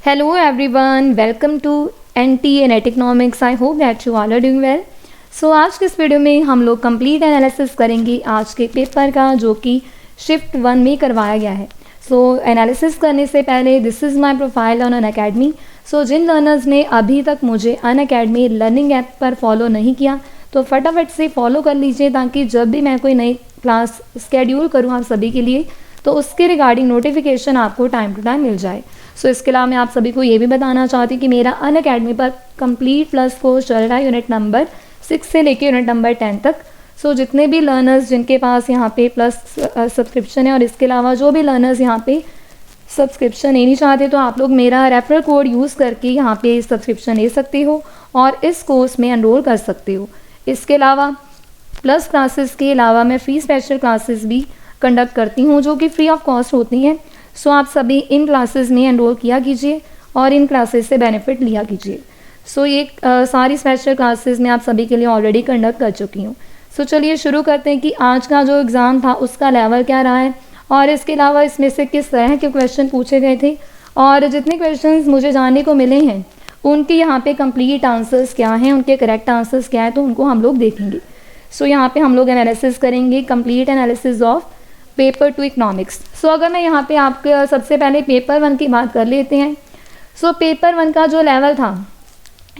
Hello everyone, welcome to NT and Economics. I hope that you all are doing well. आज के इस video में हम लोग कंप्लीट एनालिसिस करेंगे आज के पेपर का जो कि शिफ्ट 1 में करवाया गया है। एनालिसिस करने से पहले this is my profile on Unacademy. जिन लर्नर्स ने अभी तक मुझे अनअकैडमी लर्निंग ऐप पर फॉलो नहीं किया तो फटाफट से फॉलो कर लीजिए ताकि जब भी मैं कोई नई क्लास स्केड्यूल करूँ आप सभी के लिए तो उसके रिगार्डिंग नोटिफिकेशन आपको टाइम टू टाइम मिल जाए। इसके अलावा मैं आप सभी को ये भी बताना चाहती हूँ कि मेरा अनअकैडमी पर कंप्लीट प्लस कोर्स चल रहा है यूनिट नंबर 6 से लेके यूनिट नंबर 10 तक। जितने भी लर्नर्स जिनके पास यहाँ पे प्लस सब्सक्रिप्शन है और इसके अलावा जो भी लर्नर्स यहाँ पे सब्सक्रिप्शन लेनी चाहते तो आप लोग मेरा रेफरल कोड यूज़ करके यहाँ पे सब्सक्रिप्शन ले सकते हो और इस कोर्स में एनरोल कर सकते हो। इसके अलावा प्लस क्लासेस के अलावा मैं फ्री स्पेशल क्लासेस भी कंडक्ट करती हूँ जो कि फ्री ऑफ कॉस्ट होती हैं। आप सभी इन क्लासेस में एनरोल किया कीजिए और इन क्लासेस से बेनिफिट लिया कीजिए। ये सारी स्पेशल क्लासेस मैं आप सभी के लिए ऑलरेडी कंडक्ट कर चुकी हूँ। चलिए शुरू करते हैं कि आज का जो एग्ज़ाम था उसका लेवल क्या रहा है और इसके अलावा इसमें से किस तरह के क्वेश्चन पूछे गए थे और जितने क्वेश्चन मुझे जानने को मिले हैं उनके यहाँ पे कंप्लीट आंसर्स क्या हैं, उनके करेक्ट आंसर्स क्या हैं, तो उनको हम लोग देखेंगे। यहाँ पे हम लोग एनालिसिस करेंगे, complete analysis of paper 2 economics. अगर मैं यहाँ पे आपके सबसे पहले पेपर 1 की बात कर लेते हैं। पेपर 1 का जो लेवल था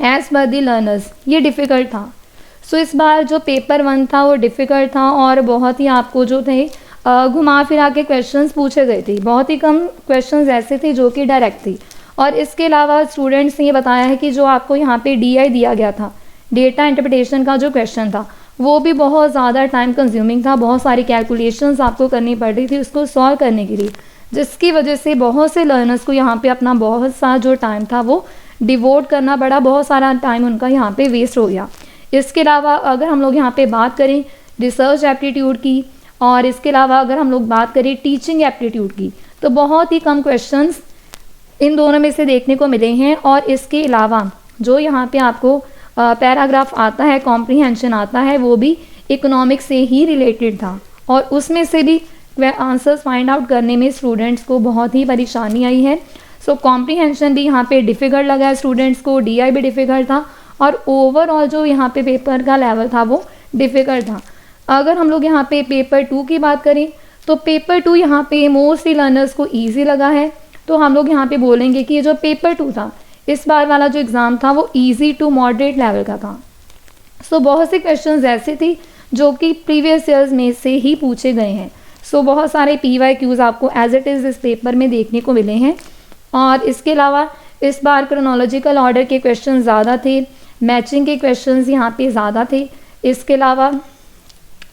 एज पर दी लर्नर्स ये डिफ़िकल्ट था। इस बार जो पेपर 1 था वो डिफ़िकल्ट था और बहुत ही आपको जो थे घुमा फिरा के क्वेश्चंस पूछे गए थे। बहुत ही कम क्वेश्चंस ऐसे थे जो कि डायरेक्ट थे और इसके अलावा स्टूडेंट्स ने ये बताया है कि जो आपको यहाँ पे DI दिया गया था, डेटा इंटरप्रिटेशन का जो क्वेश्चन था वो भी बहुत ज़्यादा टाइम कंज्यूमिंग था। बहुत सारी कैलकुलेशंस आपको करनी पड़ रही थी उसको सॉल्व करने के लिए, जिसकी वजह से बहुत से लर्नर्स को यहाँ पे अपना बहुत सा जो टाइम था वो डिवोट करना पड़ा, बहुत सारा टाइम उनका यहाँ पे वेस्ट हो गया। इसके अलावा अगर हम लोग यहाँ पे बात करें रिसर्च एप्टीट्यूड की और इसके अलावा अगर हम लोग बात करें टीचिंग एप्टीट्यूड की तो बहुत ही कम क्वेश्चंस इन दोनों में से देखने को मिले हैं। और इसके अलावा जो यहाँ पे आपको पैराग्राफ आता है, कॉम्प्रीहेंशन आता है, वो भी इकोनॉमिक्स से ही रिलेटेड था और उसमें से भी आंसर्स फाइंड आउट करने में स्टूडेंट्स को बहुत ही परेशानी आई है। कॉम्प्रीहेंशन भी यहाँ पे डिफ़िकल्ट लगा है स्टूडेंट्स को, DI भी डिफ़िकल्ट था और ओवरऑल जो यहाँ पे पेपर का लेवल था वो डिफ़िकल्ट था। अगर हम लोग यहाँ पे पेपर 2 की बात करें तो पेपर 2 यहाँ पे मोस्टली लर्नर्स को ईजी लगा है। तो हम लोग यहाँ पे बोलेंगे कि ये जो पेपर 2 था इस बार वाला जो एग्ज़ाम था वो इजी टू मॉडरेट लेवल का था। बहुत से क्वेश्चंस ऐसे थे जो कि प्रीवियस ईयर्स में से ही पूछे गए हैं। बहुत सारे PYQs आपको एज इट इज़ इस पेपर में देखने को मिले हैं और इसके अलावा इस बार क्रोनोलॉजिकल ऑर्डर के क्वेश्चन ज़्यादा थे, मैचिंग के क्वेश्चन यहाँ पे ज़्यादा थे। इसके अलावा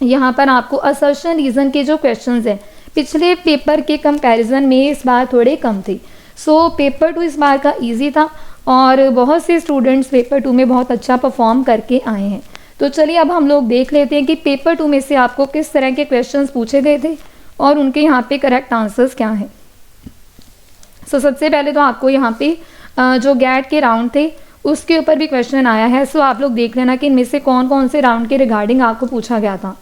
यहाँ पर आपको असर्शन रीज़न के जो क्वेश्चन हैं पिछले पेपर के कंपैरिजन में इस बार थोड़े कम थे। पेपर 2 इस बार का इजी था और बहुत से स्टूडेंट्स पेपर 2 में बहुत अच्छा परफॉर्म करके आए हैं। चलिए अब हम लोग देख लेते हैं कि पेपर 2 में से आपको किस तरह के क्वेश्चंस पूछे गए थे और उनके यहाँ पे करेक्ट आंसर्स क्या हैं। सबसे पहले तो आपको यहाँ पे जो गैट के राउंड थे उसके ऊपर भी क्वेश्चन आया है। आप लोग देख लेना कि इनमें से कौन कौन से राउंड के रिगार्डिंग आपको पूछा गया था।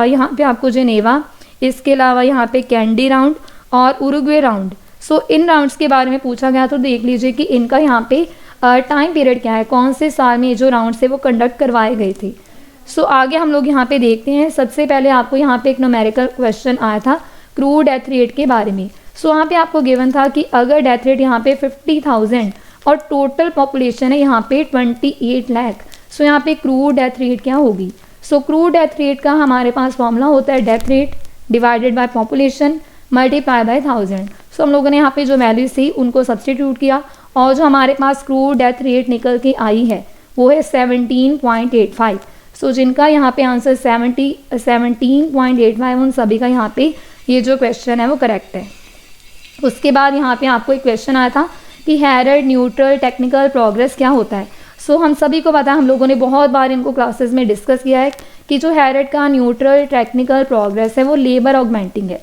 यहाँ पे आपको जेनेवा, इसके अलावा यहाँ पे कैंडी राउंड और उरुग्वे राउंड, इन राउंड्स के बारे में पूछा गया। तो देख लीजिए कि इनका यहाँ पे टाइम पीरियड क्या है, कौन से साल में जो राउंड से वो कंडक्ट करवाए गए थे। आगे हम लोग यहाँ पे देखते हैं। सबसे पहले आपको यहाँ पे एक न्यूमेरिकल क्वेश्चन आया था क्रूड डेथ रेट के बारे में। यहाँ पे आपको गिवन था कि अगर डेथ रेट यहाँ पे 50,000 और टोटल पॉपुलेशन है यहाँ पे 28 लाख, यहाँ पे क्रूड डेथ रेट क्या होगी। क्रूड डेथ रेट का हमारे पास फॉर्मूला होता है death rate divided by population multiply by 1000। हम लोगों ने यहाँ पे जो वैल्यूज थी उनको सब्सटीट्यूट किया और जो हमारे पास क्रूड डेथ रेट निकल के आई है वो है 17.85। जिनका यहाँ पे आंसर 17.85 उन सभी का यहाँ पे ये जो क्वेश्चन है वो करेक्ट है। उसके बाद यहाँ पे आपको एक क्वेश्चन आया था कि हैरल्ड न्यूट्रल टेक्निकल प्रोग्रेस क्या होता है। हम सभी को पता है, हम लोगों ने बहुत बार इनको क्लासेस में डिस्कस किया है कि जो हैरल्ड का न्यूट्रल टेक्निकल प्रोग्रेस है वो लेबर ऑगमेंटिंग है।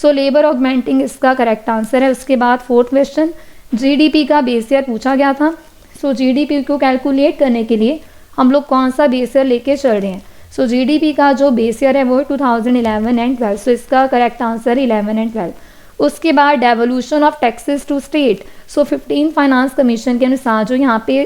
लेबर ऑगमेंटिंग इसका करेक्ट आंसर है। उसके बाद 4th क्वेश्चन GDP का बेस ईयर पूछा गया था। GDP को कैलकुलेट करने के लिए हम लोग कौन सा बेस ईयर लेके चल रहे हैं। GDP का जो बेस ईयर है वो 2011 एंड 12। इसका करेक्ट आंसर 11 एंड 12। उसके बाद devolution of taxes to state. So 15 finance commission के अनुसार जो यहाँ पे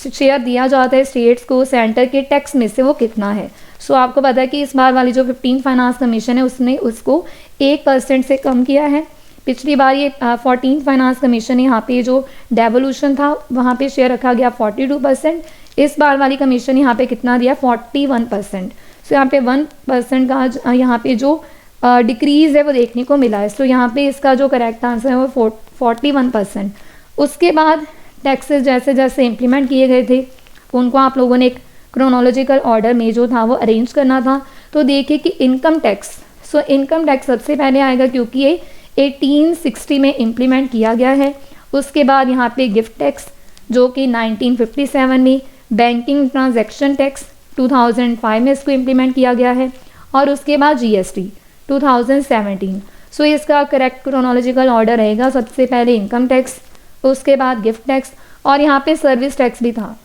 शेयर दिया जाता है स्टेट्स को सेंटर के टैक्स में से वो कितना है। सो आपको पता है कि इस बार वाली जो 15 फाइनेंस कमीशन है उसने उसको 1% से कम किया है। पिछली बार ये 14 फाइनेंस कमीशन यहाँ पे जो डेवोल्यूशन था वहाँ पे शेयर रखा गया 42%। इस बार वाली कमीशन यहाँ पे कितना दिया 41%। सो यहाँ पे 1% का यहाँ पे जो डिक्रीज़ है वो देखने को मिला है। सो यहाँ पे इसका जो करेक्ट आंसर है वो 41%। उसके बाद टैक्सेस जैसे जैसे इम्प्लीमेंट किए गए थे उनको आप लोगों ने एक क्रोनोलॉजिकल ऑर्डर में जो था वो अरेंज करना था। तो देखिए कि income tax, so income tax सबसे पहले आएगा क्योंकि ये 1860 में इम्प्लीमेंट किया गया है। उसके बाद यहाँ पे गिफ्ट टैक्स जो कि 1957 में, बैंकिंग ट्रांजैक्शन टैक्स 2005 में इसको इम्प्लीमेंट किया गया है, और उसके बाद जीएसटी 2017। सो इसका करेक्ट क्रोनोलॉजिकल ऑर्डर रहेगा सबसे पहले इनकम टैक्स, उसके बाद गिफ्ट टैक्स, और यहाँ पे सर्विस टैक्स भी था।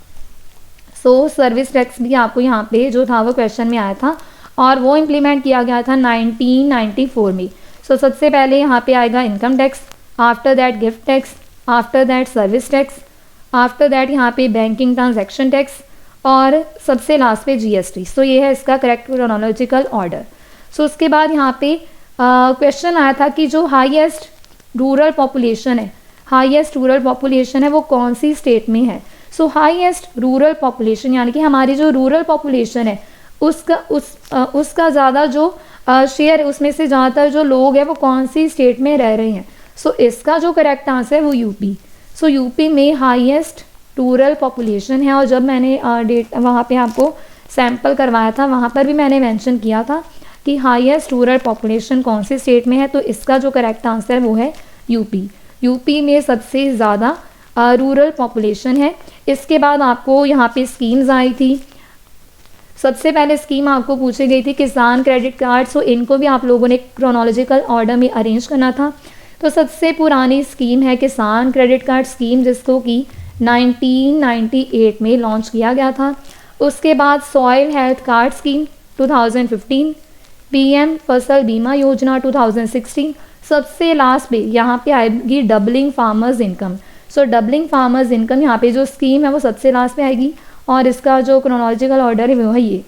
सो सर्विस टैक्स भी आपको यहाँ पे जो था वो क्वेश्चन में आया था और वो इम्प्लीमेंट किया गया था 1994 में। सो सबसे पहले यहाँ पे आएगा income tax, after that gift tax, after that service tax, after that यहाँ पे बैंकिंग ट्रांजैक्शन टैक्स, और सबसे लास्ट पे जीएसटी। सो ये है इसका करेक्ट क्रोनोलॉजिकल ऑर्डर। सो उसके बाद यहाँ पे क्वेश्चन आया था कि जो हाईएस्ट रूरल पॉपुलेशन है, हाईएस्ट रूरल पॉपुलेशन है वो कौन सी स्टेट में है। सो हाईएस्ट रूरल पॉपुलेशन यानी कि हमारी जो रूरल पॉपुलेशन है उसका ज़्यादा जो शेयर है उसमें से ज़्यादातर जो लोग हैं वो कौन सी स्टेट में रह रहे हैं। सो इसका जो करेक्ट आंसर है वो यूपी। सो यूपी में हाईएस्ट रूरल पॉपुलेशन है, और जब मैंने डेट वहाँ पे आपको सैम्पल करवाया था वहाँ पर भी मैंने मेंशन किया था कि हाईएस्ट रूरल पॉपुलेशन कौन से स्टेट में है। तो इसका जो करेक्ट आंसर है वो है यूपी। यूपी में सबसे ज़्यादा रूरल पॉपुलेशन है। इसके बाद आपको यहाँ पे स्कीम्स आई थी। सबसे पहले स्कीम आपको पूछी गई थी किसान क्रेडिट कार्ड। सो इनको भी आप लोगों ने क्रोनोलॉजिकल ऑर्डर में अरेंज करना था। तो सबसे पुरानी स्कीम है किसान क्रेडिट कार्ड स्कीम, जिसको कि 1998 में लॉन्च किया गया था। उसके बाद soil health card scheme 2015, PM फसल बीमा योजना 2016, सबसे लास्ट पे यहाँ पे आएगी डबलिंग फार्मर्स इनकम। सो डबलिंग फार्मर्स इनकम यहाँ पे जो स्कीम है वो सबसे लास्ट पे आएगी, और इसका जो क्रोनोलॉजिकल ऑर्डर है वो है ये।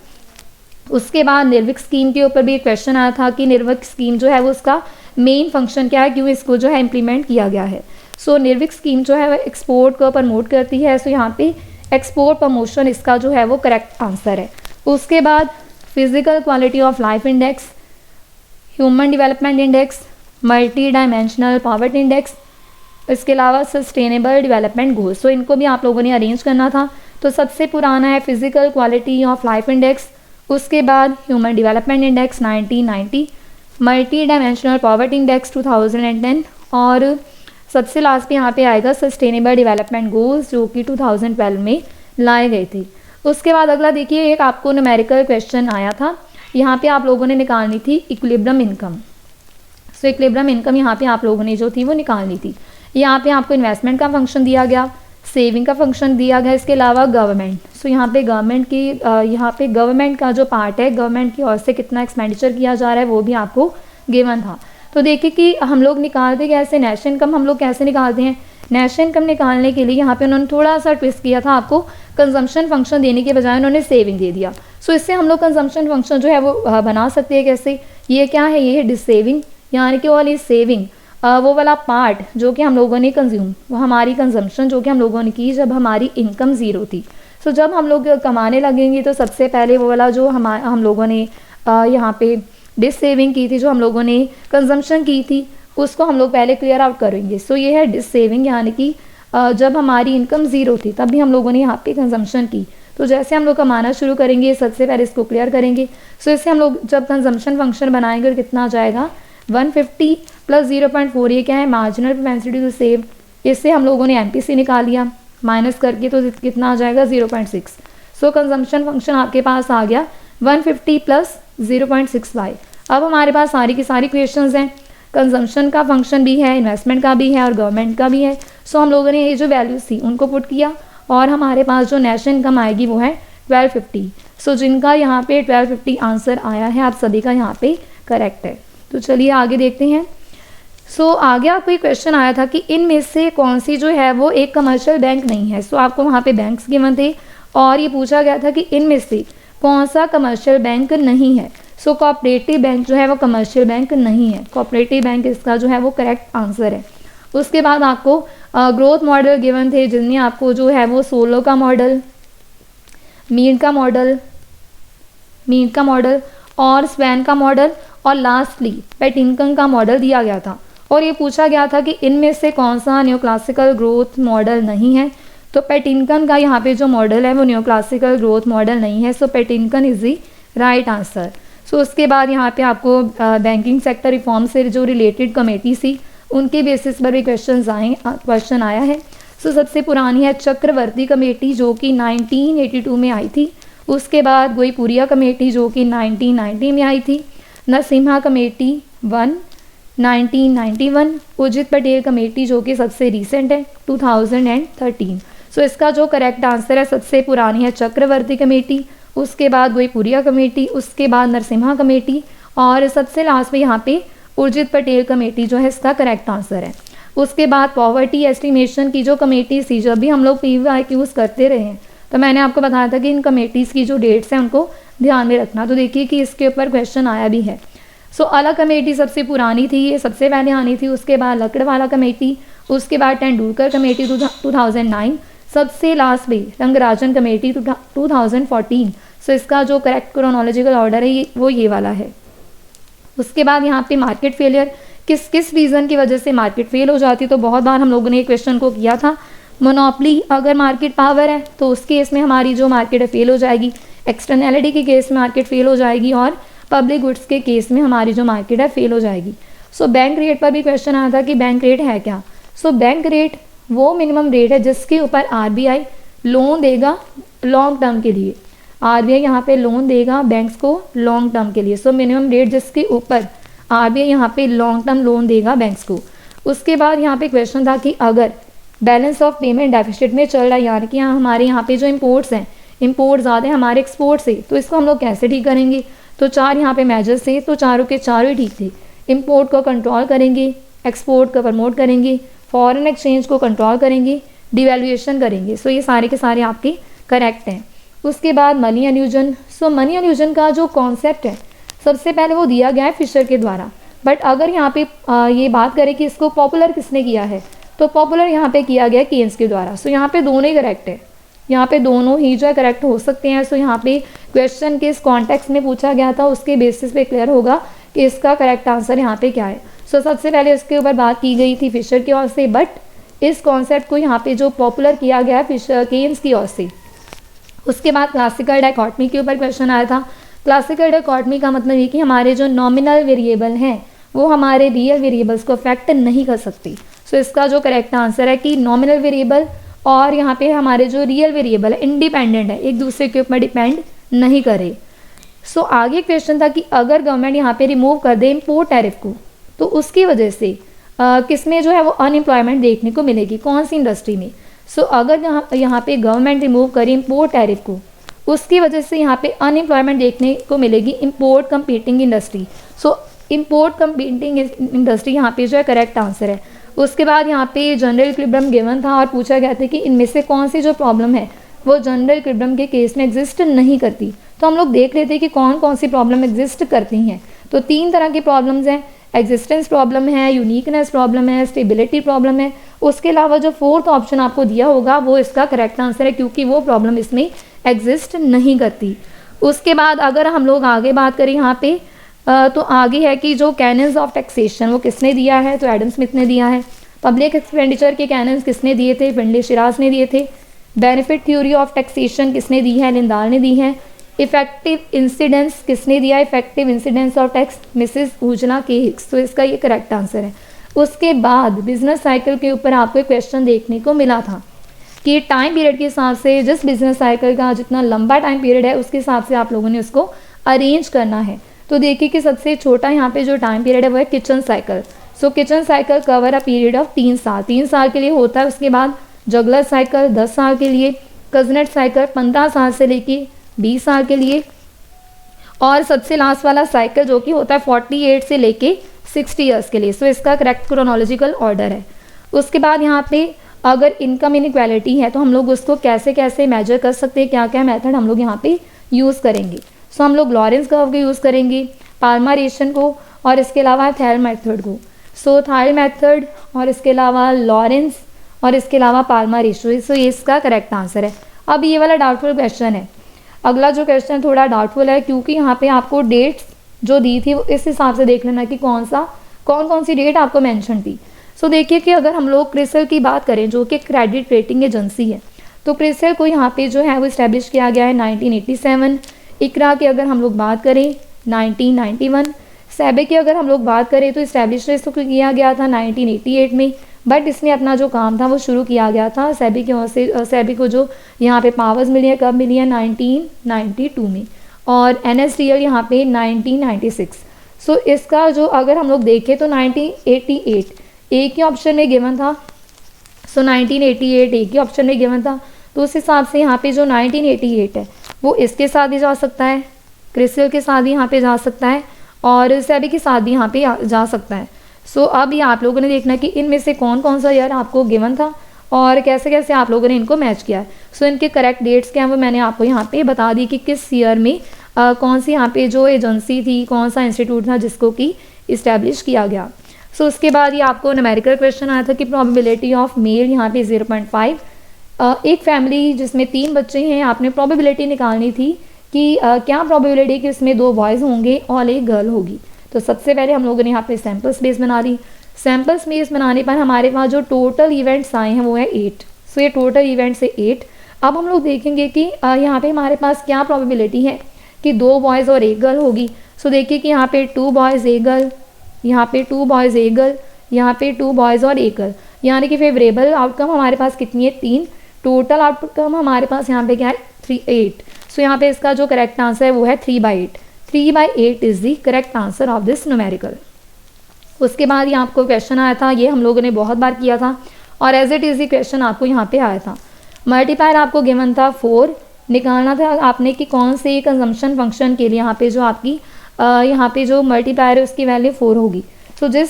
उसके बाद निर्विक स्कीम के ऊपर भी एक क्वेश्चन आया था कि निर्विक स्कीम जो है वो उसका मेन फंक्शन क्या है, क्यों इसको जो है इम्प्लीमेंट किया गया है। सो निर्विक स्कीम जो है वो एक्सपोर्ट को प्रमोट करती है। सो यहाँ पे एक्सपोर्ट प्रमोशन इसका जो है वो करेक्ट आंसर है। उसके बाद physical quality of life index, human development index, multi dimensional poverty index, इसके अलावा सस्टेनेबल डेवलपमेंट गोल्स। सो इनको भी आप लोगों ने अरेंज करना था। तो सबसे पुराना है physical quality of life index, उसके बाद human development index 1990, multi dimensional poverty index 2010, और सबसे लास्ट पे यहाँ पे आएगा सस्टेनेबल डेवलपमेंट गोल्स जो कि 2012 में लाए गए थे। उसके बाद अगला देखिए, एक आपको न्यूमेरिकल क्वेश्चन आया था। यहाँ पे आप लोगों ने निकालनी थी इक्विलिब्रियम इनकम। सो इक्विलिब्रियम इनकम यहाँ पे आप लोगों ने जो थी वो निकालनी थी। यहाँ पे आपको इन्वेस्टमेंट का फंक्शन दिया गया, सेविंग का फंक्शन दिया गया, इसके अलावा गवर्नमेंट। सो यहाँ पे गवर्नमेंट की यहाँ पे गवर्नमेंट का जो पार्ट है, गवर्नमेंट की ओर से कितना एक्सपेंडिचर किया जा रहा है वो भी आपको गिवन था। तो देखिए कि हम लोग निकालते कैसे, नेशनल इनकम हम लोग कैसे निकालते हैं। नेशनल इनकम निकालने के लिए यहाँ पे उन्होंने थोड़ा सा ट्विस्ट किया था, आपको कंजम्पशन फंक्शन देने के बजाय उन्होंने सेविंग दे दिया। सो इससे हम लोग कंजम्पशन फंक्शन जो है वो बना सकते हैं कैसे। ये क्या है, ये है डिसेविंग, यानी कि वाली सेविंग वो वाला पार्ट जो कि हम लोगों ने कंज्यूम, वो हमारी कंजम्पशन जो कि हम लोगों ने की जब हमारी इनकम ज़ीरो थी। सो जब हम लोग कमाने लगेंगे तो सबसे पहले वो वाला जो हम लोगों ने यहाँ पे डिस सेविंग की थी, जो हम लोगों ने कंजम्पशन की थी, उसको हम लोग पहले क्लियर आउट करेंगे। सो ये है डिस सेविंग, यानी कि जब हमारी इनकम ज़ीरो थी तब भी हम लोगों ने यहाँ पे कंजम्पशन की। तो जैसे हम लोग कमाना शुरू करेंगे सबसे पहले इसको क्लियर करेंगे। सो इससे हम लोग जब कंजम्पशन फंक्शन बनाएंगे तो कितना आ जाएगा 150 प्लस 0.4, ये क्या है मार्जिनल प्रोपेंसिटी टू सेव। इससे हम लोगों ने एमपीसी निकाल लिया, माइनस करके तो कितना आ जाएगा 0.6। सो कंजम्पशन फंक्शन आपके पास आ गया 150 प्लस 0.65। अब हमारे पास सारी की सारी क्वेश्चंस हैं, कंजम्पशन का फंक्शन भी है, इन्वेस्टमेंट का भी है और गवर्नमेंट का भी है। सो हम लोगों ने ये जो वैल्यूज थी उनको पुट किया और हमारे पास जो नेशनल इनकम आएगी वो है 1250। सो जिनका यहाँ पे 1250 आंसर आया है आप सभी का यहाँ पे करेक्ट है। तो चलिए आगे देखते हैं। आगे आपको एक क्वेश्चन आया था कि इनमें से कौन सी जो है वो एक कमर्शियल बैंक नहीं है। आपको वहाँ पे बैंक्स गिवन थे और ये पूछा गया था कि इनमें से कौन सा कमर्शियल बैंक नहीं है। कोऑपरेटिव बैंक जो है वो कमर्शियल बैंक नहीं है। कोऑपरेटिव बैंक इसका जो है वो करेक्ट आंसर है। उसके बाद आपको ग्रोथ मॉडल गिवन थे, जिनमें आपको जो है वो सोलो का मॉडल, मीड का मॉडल और स्वैन का मॉडल और लास्टली पेटिंकन का मॉडल दिया गया था। और ये पूछा गया था कि इनमें से कौन सा न्योक्लासिकल ग्रोथ मॉडल नहीं है। पेटिंकन का यहाँ पे जो मॉडल है वो न्योक्लासिकल ग्रोथ मॉडल नहीं है। पेटिंकन इज द राइट आंसर। उसके बाद यहाँ पे आपको बैंकिंग सेक्टर रिफॉर्म से जो रिलेटेड कमेटी थी उनके बेसिस पर भी क्वेश्चन आया है। सबसे पुरानी है चक्रवर्ती कमेटी जो कि 1982 में आई थी। उसके बाद गोईपुरिया कमेटी जो कि 1990 में आई थी। नरसिम्हा कमेटी 1991। उर्जित पटेल कमेटी जो कि सबसे रीसेंट है 2013। इसका जो करेक्ट आंसर है सबसे पुरानी है चक्रवर्ती कमेटी, उसके बाद गोईपुरिया कमेटी, उसके बाद नरसिम्हा कमेटी और सबसे लास्ट में यहाँ पे उर्जित पटेल कमेटी जो है इसका करेक्ट आंसर है। उसके बाद पॉवर्टी एस्टिमेशन की जो कमेटी थी, जब भी हम लोग PYQs करते रहे हैं तो मैंने आपको बताया था कि इन कमेटीज़ की जो डेट्स हैं उनको ध्यान में रखना। देखिए कि इसके ऊपर क्वेश्चन आया भी है। अलग कमेटी सबसे पुरानी थी, ये सबसे पहले आनी थी। उसके बाद लकड़वाला कमेटी, उसके बाद तेंदुलकर कमेटी 2009, सबसे लास्ट में रंगराजन कमेटी 2014। इसका जो करेक्ट क्रोनोलॉजिकल ऑर्डर है वो ये वाला है। उसके बाद यहाँ पे मार्केट फेलियर, किस किस रीज़न की वजह से मार्केट फेल हो जाती है। बहुत बार हम लोगों ने क्वेश्चन को किया था। मोनोपली अगर मार्केट पावर है तो उस केस में हमारी जो मार्केट है फेल हो जाएगी। एक्सटर्नैलिटी के केस में मार्केट फेल हो जाएगी और पब्लिक गुड्स के केस में हमारी जो मार्केट है फेल हो जाएगी। बैंक रेट पर भी क्वेश्चन आया था कि बैंक रेट है क्या। बैंक रेट वो मिनिमम रेट है जिसके ऊपर RBI लोन देगा लॉन्ग टर्म के लिए। RBI यहाँ पे लोन देगा बैंक्स को लॉन्ग टर्म के लिए। मिनिमम रेट जिसके ऊपर RBI यहाँ पे लॉन्ग टर्म लोन देगा बैंक्स को। उसके बाद यहाँ पे क्वेश्चन था कि अगर बैलेंस ऑफ पेमेंट डेफिसिट में चल रहा है, यानी कि हमारे यहाँ पे जो इम्पोर्ट्स हैं, इम्पोर्ट ज़्यादा है हमारे एक्सपोर्ट से, तो इसको हम लोग कैसे ठीक करेंगे। 4 यहाँ पे मेजर्स थे, चारों के चारों ही ठीक थे। इम्पोर्ट को कंट्रोल करेंगे, एक्सपोर्ट को प्रमोट करेंगे, फॉरेन एक्सचेंज को कंट्रोल करेंगे, डिवैल्यूएशन करेंगे। ये सारे के सारे आपके करेक्ट हैं। उसके बाद मनी एल्यूजन। मनी एल्यूजन का जो कॉन्सेप्ट है सबसे पहले वो दिया गया है फिशर के द्वारा। बट अगर यहाँ पे ये बात करें कि इसको पॉपुलर किसने किया है, तो पॉपुलर यहाँ पे किया गया केन्स के द्वारा। यहाँ पे दोनों ही करेक्ट है, यहाँ पे दोनों ही जो है करेक्ट हो सकते हैं। यहाँ पे क्वेश्चन किस कॉन्टेक्स्ट में पूछा गया था उसके बेसिस पे क्लियर होगा कि इसका करेक्ट आंसर यहाँ पे क्या है। सबसे पहले उसके ऊपर बात की गई थी फिशर की ओर से, बट इस कॉन्सेप्ट को यहाँ पे जो पॉपुलर किया गया है फिशर केन्स की ओर से। उसके बाद क्लासिकल डाइकोटमी के ऊपर क्वेश्चन आया था। क्लासिकल डाइकोटमी का मतलब ये कि हमारे जो नॉमिनल वेरिएबल हैं वो हमारे रियल वेरिएबल्स को अफेक्ट नहीं कर सकती। इसका जो करेक्ट आंसर है कि नॉमिनल वेरिएबल और यहाँ पे हमारे जो रियल वेरिएबल है इंडिपेंडेंट है, एक दूसरे के ऊपर डिपेंड नहीं करे। आगे क्वेश्चन था कि अगर गवर्नमेंट यहाँ पे रिमूव कर दे इम्पोर्ट टैरिफ को, तो उसकी वजह से किसमें जो है वो अनएम्प्लॉयमेंट देखने को मिलेगी, कौन सी इंडस्ट्री में। अगर यहाँ पे गवर्नमेंट रिमूव करे इम्पोर्ट टैरिफ को, उसकी वजह से यहाँ पे अनएम्प्लॉयमेंट देखने को मिलेगी import competing industry. Import competing industry यहाँ पे जो है करेक्ट आंसर है। उसके बाद यहाँ पे जनरल इक्विलिब्रियम गिवन था और पूछा गया था कि इनमें से कौन सी जो प्रॉब्लम है वो जनरल इक्विलिब्रियम के केस में एग्जिस्ट नहीं करती। हम लोग देख लेते हैं कि कौन कौन सी प्रॉब्लम एग्जिस्ट करती हैं। 3 तरह की प्रॉब्लम्स हैं, एग्जिस्टेंस प्रॉब्लम है, यूनिकनेस प्रॉब्लम है, स्टेबिलिटी प्रॉब्लम है। उसके अलावा जो 4th ऑप्शन आपको दिया होगा वो इसका करेक्ट आंसर है, क्योंकि वो प्रॉब्लम इसमें एग्जिस्ट नहीं करती। उसके बाद अगर हम लोग आगे बात करें यहाँ पे तो आगे है कि जो कैनन्स ऑफ टैक्सेशन वो किसने दिया है, तो एडम स्मिथ ने दिया है। पब्लिक एक्सपेंडिचर के कैनन्स किसने दिए थे, फिंडले शिराज ने दिए थे। बेनिफिट थ्योरी ऑफ टैक्सेशन किसने दी है, लिंदाल ने दी है। इफेक्टिव इंसिडेंस किसने दिया, effective incidence of tax, Mrs उजला के हिक्स। तो इसका ये करेक्ट आंसर है। उसके बाद बिजनेस साइकिल के ऊपर आपको एक क्वेश्चन देखने को मिला था कि टाइम पीरियड के हिसाब से जिस बिजनेस साइकिल का जितना लंबा टाइम पीरियड है उसके हिसाब से आप लोगों ने उसको अरेंज करना है। तो देखिए कि सबसे छोटा यहाँ पे जो टाइम पीरियड है वो है kitchen cycle. Kitchen cycle cover a period of 3 साल, 3 साल के लिए होता है। उसके बाद जगलर साइकिल 10 साल के लिए, कजनेट साइकिल 15 साल से लेके 20 साल के लिए, और सबसे लास्ट वाला साइकिल जो कि होता है 48 से लेके 60 ईयर्स के लिए। सो इसका करेक्ट क्रोनोलॉजिकल ऑर्डर है। उसके बाद यहाँ पे अगर इनकम इनइक्वालिटी है तो हम लोग उसको कैसे कैसे मेजर कर सकते हैं, क्या क्या मेथड हम लोग यहाँ पे यूज़ करेंगे। सो हम लोग लॉरेंस कर्व को यूज़ करेंगे, पाल्मर रेशियो को, और इसके अलावा थायल मेथड को। सो थायल मेथड और इसके अलावा लॉरेंस और इसके अलावा पाल्मर रेशियो। सो ये इसका करेक्ट आंसर है। अब ये वाला डाउटफुल क्वेश्चन है। अगला जो क्वेश्चन थोड़ा डाउटफुल है क्योंकि यहाँ पे आपको डेट्स जो दी थी वो इस हिसाब से देख लेना कि कौन कौन सी डेट आपको मेंशन थी। सो देखिए कि अगर हम लोग क्रिसिल की बात करें जो कि क्रेडिट रेटिंग एजेंसी है, तो क्रिसिल को यहाँ पे जो है वो इस्टेब्लिश किया गया है 1987। इकरा की अगर हम लोग बात करें 1991। सेबी की अगर हम लोग बात करें तो इस्टेब्लिश इसको किया गया था 1988 में, बट इसने अपना जो काम था वो शुरू किया गया था सेबी की ओर से। सेबी को जो यहाँ पे पावर्स मिली है कब मिली है 1992 में, और NSDL यहाँ पे 1996। सो इसका जो अगर हम लोग देखें तो 1988 एक ही ऑप्शन में गिवन था। सो 1988 एक ही ऑप्शन में गिवन था, तो उस हिसाब से यहाँ पे जो 1988 है वो इसके साथ ही जा सकता है, क्रिसिल के साथ ही यहाँ पे जा सकता है, और सेबी के साथ भी यहाँ पे जा सकता है। सो अब ये आप लोगों ने देखना कि इनमें से कौन कौन सा ईयर आपको गिवन था और कैसे कैसे आप लोगों ने इनको मैच किया है। सो इनके करेक्ट डेट्स क्या हैं वो मैंने आपको यहाँ पे बता दी कि किस ईयर में कौन सी यहाँ पे जो एजेंसी थी, कौन सा इंस्टीट्यूट था जिसको कि इस्टेब्लिश किया गया। सो उसके बाद ये आपको न्यूमेरिकल क्वेश्चन आया था कि प्रोबेबिलिटी ऑफ मेल यहाँ पे 0.5। एक फैमिली जिसमें 3 बच्चे हैं, आपने प्रोबेबिलिटी निकालनी थी कि क्या प्रोबेबिलिटी कि इसमें 2 बॉयज़ होंगे और 1 गर्ल होगी। तो सबसे पहले हम लोगों ने यहाँ पे सैम्पल स्पेस बना ली। सैम्पल स्पेस बनाने पर हमारे पास जो टोटल इवेंट्स आए हैं वो है 8। सो ये टोटल इवेंट्स है 8। अब हम लोग देखेंगे कि यहाँ पे हमारे पास क्या प्रोबेबिलिटी है कि 2 बॉयज़ और 1 गर्ल होगी। सो देखिए कि यहाँ पे 2 बॉयज़ 1 गर्ल, यहाँ पे 2 बॉयज़ 1 गर्ल, यहाँ पे 2 बॉयज़ और 1 गर्ल, यानी कि फेवरेबल आउटकम हमारे पास कितनी है 3। टोटल आउटकम हमारे पास यहाँ पे क्या है 8। सो यहाँ पे इसका जो करेक्ट आंसर है वो है 3/8। 3/8 is the correct answer of this numerical. उसके बाद ये आपको क्वेश्चन आया था, ये हम लोगों ने बहुत बार किया था और as it is the question आपको यहाँ पे आया था। मल्टीप्लायर आपको गिवन था 4, निकालना था आपने कि कौन से कंजम्पशन फंक्शन के लिए यहाँ पे जो आपकी यहाँ पे जो मल्टीप्लायर है उसकी वैल्यू 4 होगी। सो जिस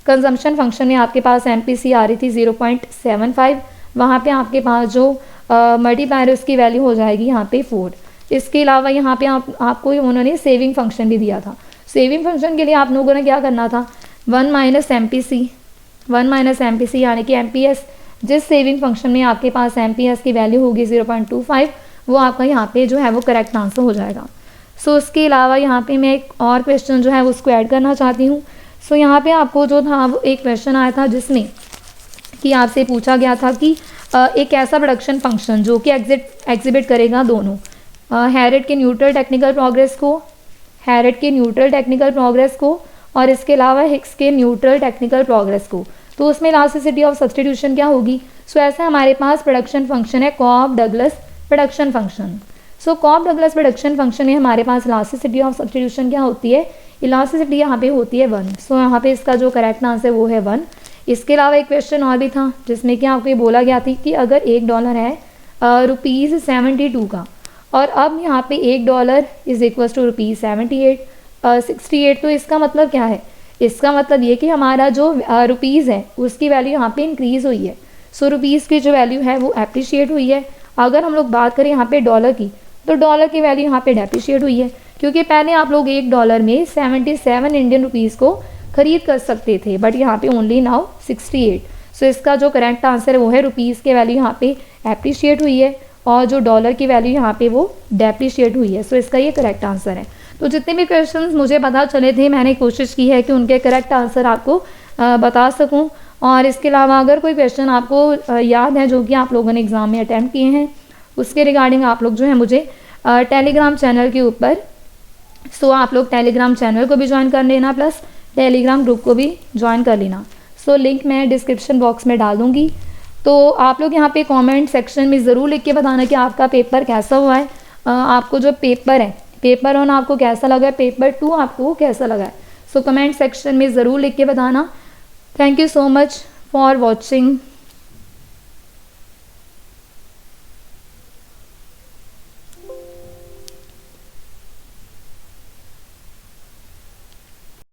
कंजम्पशन फंक्शन में आपके पास MPC आ रही थी 0.75, वहाँ पे आपके पास जो मल्टीप्लायर है उसकी वैल्यू हो जाएगी यहाँ पे 4। इसके अलावा यहाँ पे आपको उन्होंने सेविंग फंक्शन भी दिया था। सेविंग फंक्शन के लिए आप लोगों ने क्या करना था 1 माइनस MPC यानी कि MPS, जिस सेविंग फंक्शन में आपके पास MPS की वैल्यू होगी 0.25, वो आपका यहाँ पे जो है वो करेक्ट आंसर हो जाएगा। सो उसके अलावा यहाँ पे मैं एक और क्वेश्चन जो है वो उसको ऐड करना चाहती हूँ। सो यहाँ पे आपको जो था वो एक क्वेश्चन आया था जिसमें कि आपसे पूछा गया था कि एक ऐसा प्रोडक्शन फंक्शन जो कि एग्जिबिट करेगा दोनों हैरेट के न्यूट्रल टेक्निकल प्रोग्रेस को और इसके अलावा हिक्स के न्यूट्रल टेक्निकल प्रोग्रेस को, तो उसमें इलास्टिसिटी ऑफ सब्सटीट्यूशन क्या होगी। सो ऐसा हमारे पास प्रोडक्शन फंक्शन है कॉब डगलस प्रोडक्शन फंक्शन। सो कॉब डगलस प्रोडक्शन फंक्शन में हमारे पास इलास्टिसिटी ऑफ सब्सटीट्यूशन क्या होती है, इलास्टिसिटी यहाँ पे होती है 1। सो यहाँ पे इसका जो करेक्ट आंसर वो है 1। इसके अलावा एक क्वेश्चन और भी था जिसमें कि आपको ये बोला गया था कि अगर $1 है ₹72 का, और अब यहाँ पे $1 इज इक्वल टू ₹68। तो इसका मतलब क्या है, इसका मतलब ये कि हमारा जो रुपीज़ है उसकी वैल्यू यहाँ पे इंक्रीज़ हुई है। सो रुपीज़ की जो वैल्यू है वो एप्रिशिएट हुई है। अगर हम लोग बात करें यहाँ पे डॉलर की, तो डॉलर की वैल्यू यहाँ पे डेप्रिशिएट हुई है, क्योंकि पहले आप लोग $1 में 77 इंडियन रुपीज़ को खरीद कर सकते थे, बट यहाँ पे ओनली नाउ 68। सो इसका जो करेक्ट आंसर है वो है रुपीज़ की वैल्यू यहाँ पे एप्रिशिएट हुई है और जो डॉलर की वैल्यू यहाँ पे वो डेप्रिशिएट हुई है। सो इसका ये करेक्ट आंसर है। तो जितने भी क्वेश्चंस मुझे पता चले थे मैंने कोशिश की है कि उनके करेक्ट आंसर आपको बता सकूं। और इसके अलावा अगर कोई क्वेश्चन आपको याद है जो कि आप लोगों ने एग्ज़ाम में अटैम्प्ट किए हैं, उसके रिगार्डिंग आप लोग जो है मुझे टेलीग्राम चैनल के ऊपर, सो आप लोग टेलीग्राम चैनल को भी ज्वाइन कर लेना, प्लस टेलीग्राम ग्रुप को भी ज्वाइन कर लेना। सो लिंक मैं डिस्क्रिप्शन बॉक्स में डाल दूँगी। तो आप लोग यहाँ पे कमेंट सेक्शन में ज़रूर लिख के बताना कि आपका पेपर कैसा हुआ है, आपको जो पेपर है पेपर 1 आपको कैसा लगा है, पेपर 2 आपको कैसा लगा है। सो कमेंट सेक्शन में ज़रूर लिख के बताना। Thank you so much for watching.